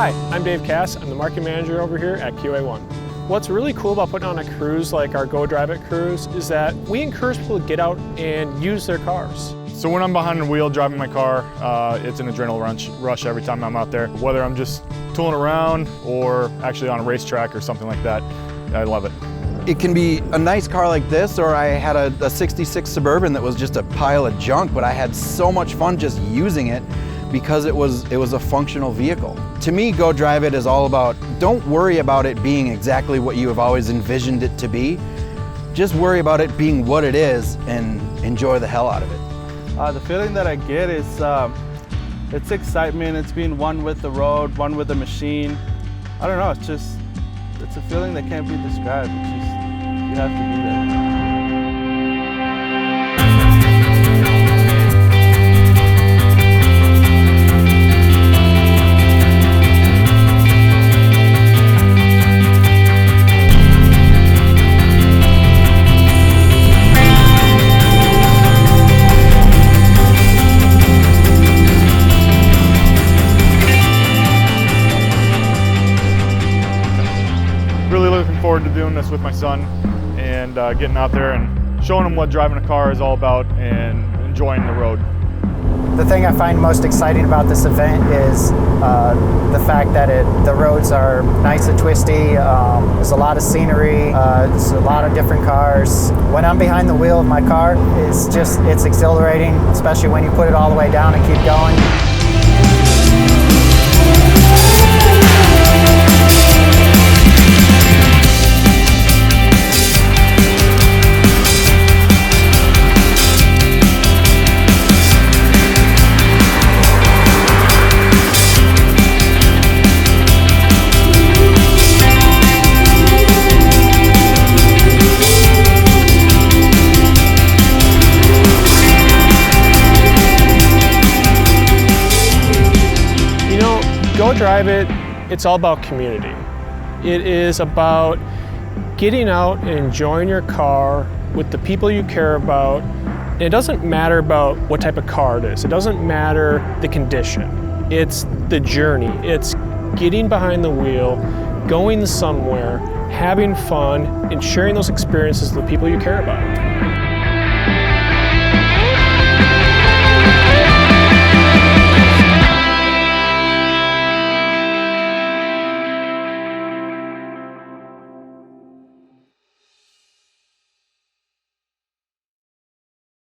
Hi, I'm Dave Cass. I'm the marketing manager over here at QA1. What's really cool about putting on a cruise like our Go Drive It cruise is that we encourage people to get out and use their cars. So when I'm behind the wheel driving my car, it's an adrenaline rush every time I'm out there. Whether I'm just tooling around or actually on a racetrack or something like that, I love it. It can be a nice car like this, or I had a 66 Suburban that was just a pile of junk, but I had so much fun just using it because it was a functional vehicle. To me, Go Drive It is all about, don't worry about it being exactly what you have always envisioned it to be. Just worry about it being what it is and enjoy the hell out of it. The feeling that I get is it's excitement, it's being one with the road, one with the machine. I don't know, it's a feeling that can't be described. It's just, you have to be there. Really looking forward to doing this with my son and getting out there and showing him what driving a car is all about and enjoying the road. The thing I find most exciting about this event is the fact that the roads are nice and twisty. There's a lot of scenery. There's a lot of different cars. When I'm behind the wheel of my car, it's exhilarating, especially when you put it all the way down and keep going. Go Drive It, it's all about community. It is about getting out and enjoying your car with the people you care about. And it doesn't matter about what type of car it is. It doesn't matter the condition. It's the journey. It's getting behind the wheel, going somewhere, having fun, and sharing those experiences with the people you care about.